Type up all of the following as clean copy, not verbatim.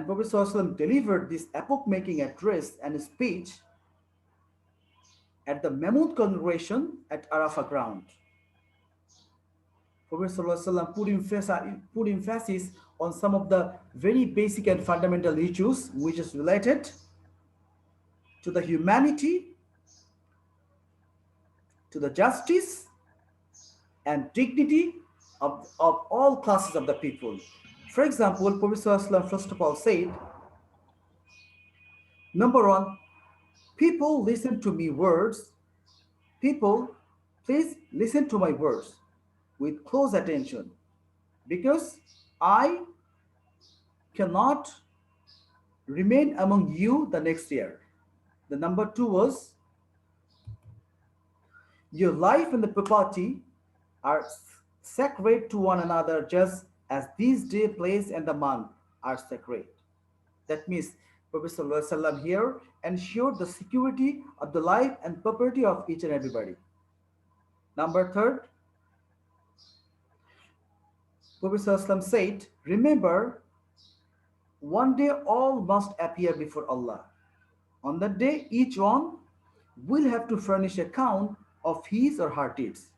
Prophet ﷺ delivered this epoch-making address and speech at the Mammoth congregation at Arafah ground. Prophet ﷺ put emphasis on some of the very basic and fundamental issues which is related to the humanity, to the justice and dignity of all classes of the people. For example, Prophet ﷺ first of all said, number one, people listen to me words. People, please listen to my words with close attention because I cannot remain among you the next year. The number two was, your life and the property are sacred to one another just as these day, place, and the month are sacred. That means Prophet ﷺ here ensured the security of the life and property of each and everybody. Number third, Prophet ﷺ said, remember, one day all must appear before Allah. On that day, each one will have to furnish account of his or her deeds.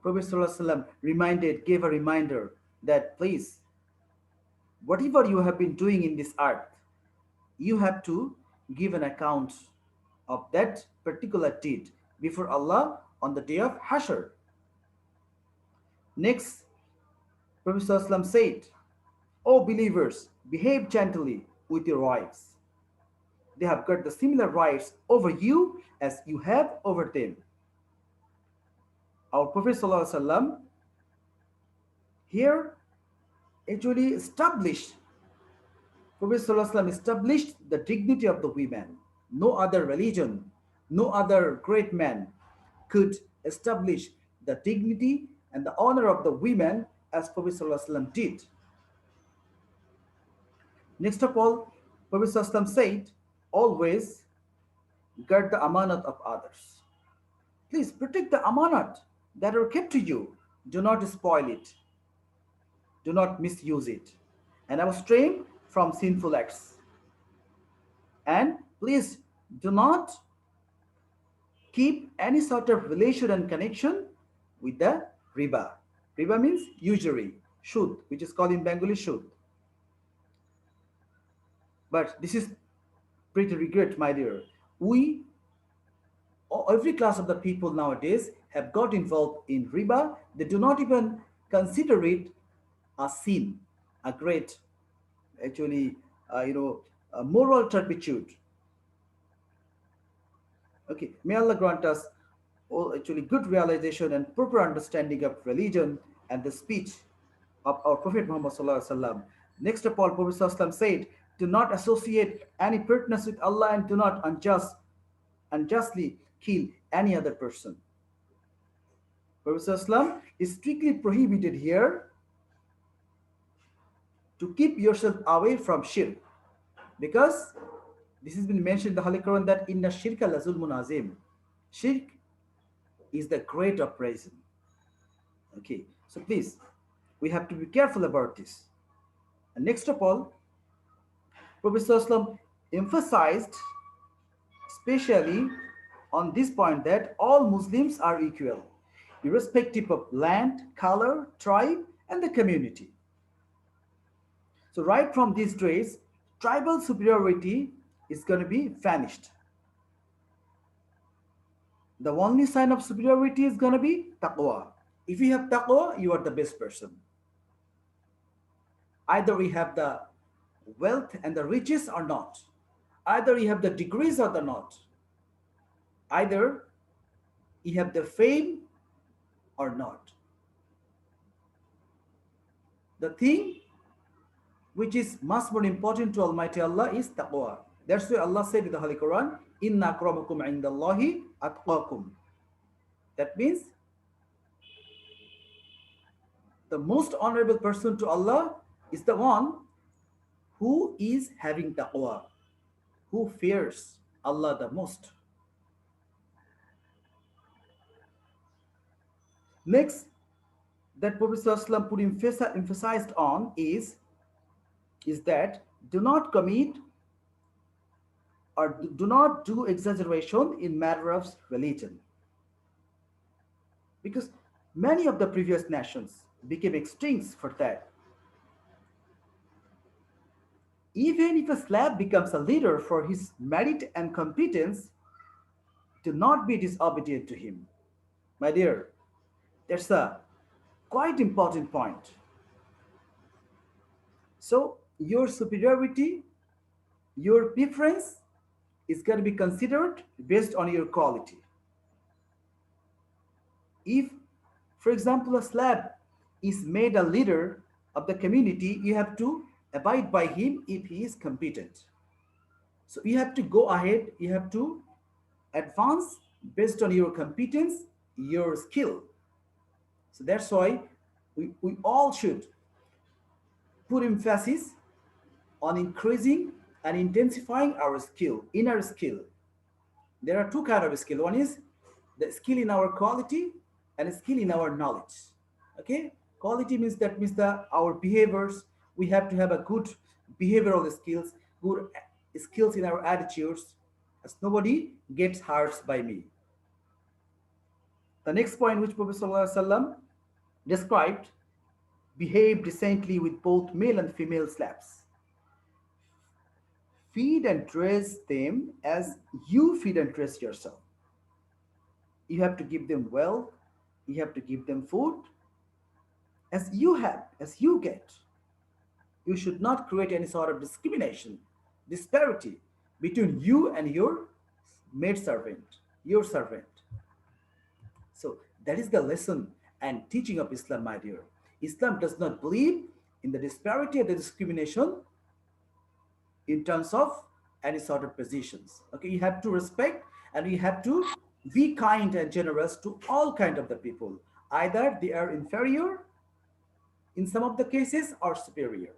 Prophet ﷺ gave a reminder that please, whatever you have been doing in this earth, you have to give an account of that particular deed before Allah on the day of Hashr. Next, Prophet ﷺ said, O believers, behave gently with your wives. They have got the similar rights over you as you have over them. Our Prophet ﷺ here actually Prophet ﷺ established the dignity of the women. No other religion, no other great man could establish the dignity and the honor of the women as Prophet ﷺ did. Next of all, Prophet ﷺ said, always guard the amanat of others. Please protect the amanat that are kept to you. Do not spoil it. Do not misuse it. And abstain from sinful acts. And please do not keep any sort of relation and connection with the riba. Riba means usury, shud, which is called in Bengali shud. But this is pretty regret, my dear. Every class of the people nowadays have got involved in riba. They do not even consider it a sin, a great, actually, a moral turpitude. Okay, may Allah grant us all actually good realization and proper understanding of religion and the speech of our Prophet Muhammad Sallallahu Alaihi Wasallam. Next of all, Prophet Sallallahu Alaihi Wasallam said, do not associate any partners with Allah and do not unjustly kill any other person. Prophet Sallallahu Alaihi Wasallam is strictly prohibited here to keep yourself away from shirk, because this has been mentioned in the Holy Quran that inna shirka la zulmun azim. Shirk is the great oppression. Okay, so please, we have to be careful about this. And next of all, Prophet ﷺ emphasized especially on this point that all Muslims are equal, irrespective of land, color, tribe, and the community. So right from these days, tribal superiority is going to be vanished. The only sign of superiority is going to be taqwa. If you have taqwa, you are the best person. Either we have the wealth and the riches or not. Either you have the degrees or the not. Either you have the fame or not. The thing which is much more important to Almighty Allah is taqwa. That's why Allah said in the Holy Quran, Inna akramakum indallahi atqakum. That means the most honorable person to Allah is the one who is having taqwa, who fears Allah the most. Next, that Prophet ﷺ put emphasized on is is that do not commit or do not do exaggeration in matter of religion, because many of the previous nations became extincts for that. Even if a slave becomes a leader for his merit and competence, do not be disobedient to him. My dear, that's a quite important point. So, your superiority, your preference is going to be considered based on your quality. If, for example, a slave is made a leader of the community, you have to abide by him if he is competent. So you have to go ahead, you have to advance based on your competence, your skill. So that's why we all should put emphasis on increasing and intensifying our skill, inner skill. There are two kinds of skill. One is the skill in our quality and a skill in our knowledge. Okay, quality means that means the our behaviors. We have to have a good behavioral skills, good skills in our attitudes, as nobody gets hurt by me. The next point which Prophet ﷺ described, behave decently with both male and female slaves. Feed and dress them as you feed and dress yourself. You have to give them well, you have to give them food as you have, as you get. You should not create any sort of discrimination, disparity between you and your maid servant, your servant. So that is the lesson and teaching of Islam, my dear. Islam does not believe in the disparity or the discrimination in terms of any sort of positions. Okay, you have to respect and you have to be kind and generous to all kind of the people. Either they are inferior in some of the cases or superior.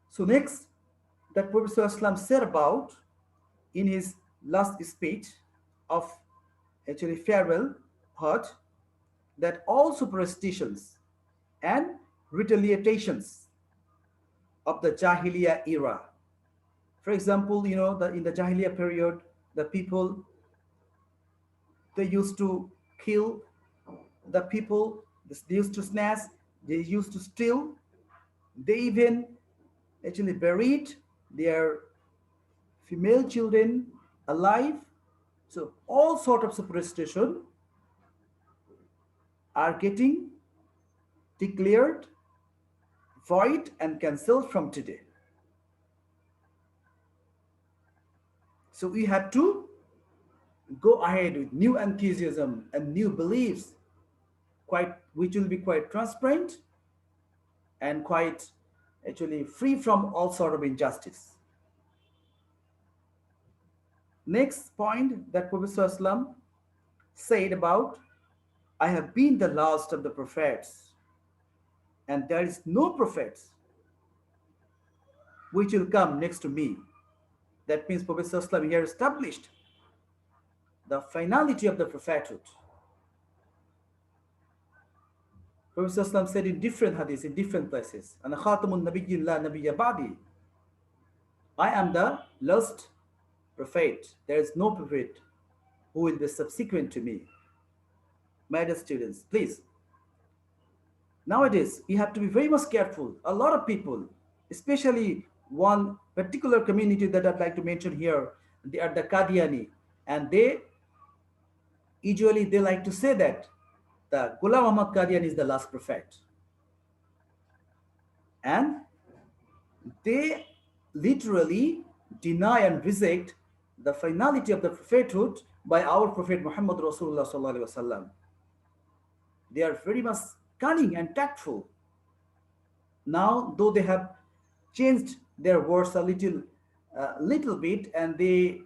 So next, that Prophet ﷺ said about in his last speech of actually farewell part, that all superstitions and retaliations of the Jahiliyyah era. For example, in the Jahiliyyah period, the people, they used to kill the people, they used to snatch, they used to steal, they even actually buried their female children alive. So all sort of superstition are getting declared void and cancelled from today. So we have to go ahead with new enthusiasm and new beliefs, quite which will be quite transparent and quite actually free from all sort of injustice. Next point that Prophet ﷺ said about, I have been the last of the prophets, and there is no prophets which will come next to me. That means Prophet ﷺ here established the finality of the prophethood. Prophet ﷺ said in different hadiths, in different places, and khatamun nabiyyin la nabiyya ba'di. I am the last prophet. There is no prophet who will be subsequent to me. My dear students, please. Nowadays, we have to be very much careful. A lot of people, especially one particular community that I'd like to mention here, they are the Qadiani, and they like to say that the Ghulam Ahmad Qadian is the last prophet, and they literally deny and reject the finality of the prophethood by our Prophet Muhammad Rasulullah Sallallahu Alaihi Wasallam. They are very much cunning and tactful. Now, though they have changed their words a little bit, and they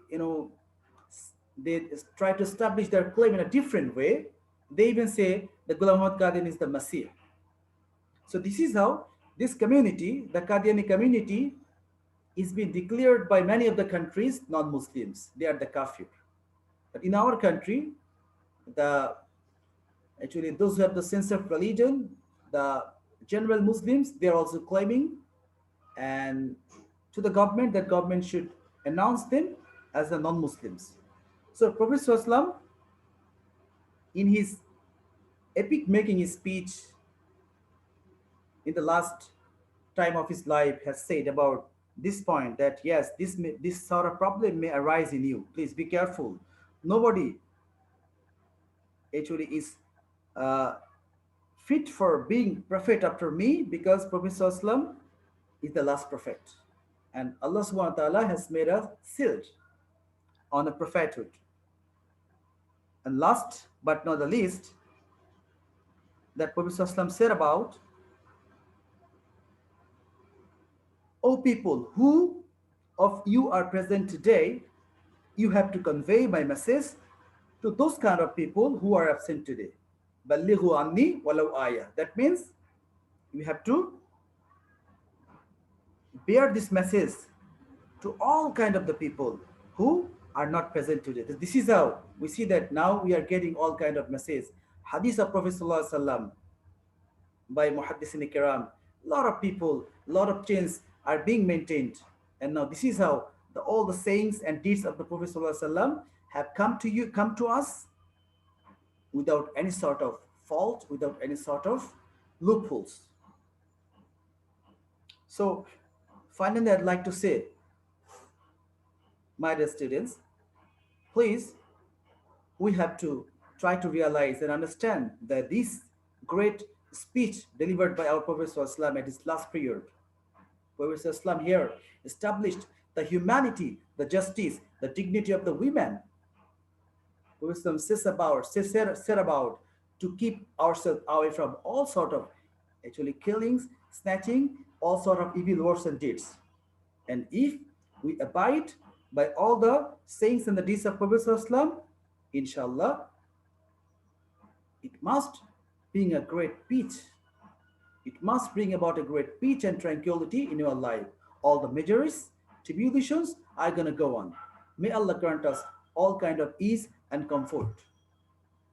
try to establish their claim in a different way. They even say the Ghulam Ahmad Qadian is the Messiah. So this is how this community, the Qadiani community, is being declared by many of the countries non-Muslims. They are the kafir. But in our country, the Actually, those who have the sense of religion, the general Muslims, they are also claiming, and to the government, that government should announce them as the non-Muslims. So Prophet Sallallahu in his epic making speech in the last time of his life has said about this point, that yes, this sort of problem may arise in you. Please be careful. Nobody actually is uh, fit for being prophet after me, because Prophet Sallallahu is the last prophet. And Allah subhanahu wa ta'ala has made us sealed on a prophethood. And last but not the least, that Prophet Sallallahu said about, O people, who of you are present today, you have to convey my message to those kind of people who are absent today. Ballighu anni walau ayah. That means you have to bear this message to all kind of the people who are not present today. This is how we see that now we are getting all kind of message. Hadith of Prophet Sallallahu Alaihi Wasallam by Muhaddisin Kiram. A lot of people, a lot of chains are being maintained. And now this is how all the sayings and deeds of the Prophet Sallallahu Alaihi Wasallam have come to you, come to us without any sort of fault, without any sort of loopholes. So finally, I'd like to say, my dear students, please, we have to try to realize and understand that this great speech delivered by our Prophet ﷺ at his last period, Prophet ﷺ here established the humanity, the justice, the dignity of the women. Prophet ﷺ said about to keep ourselves away from all sort of actually killings, snatching, all sort of evil words and deeds. And if we abide by all the sayings and the deeds of Prophet ﷺ, inshallah, it must bring a great peace. It must bring about a great peace and tranquility in your life. All the miseries, tribulations are gonna go on. May Allah grant us all kind of ease and comfort.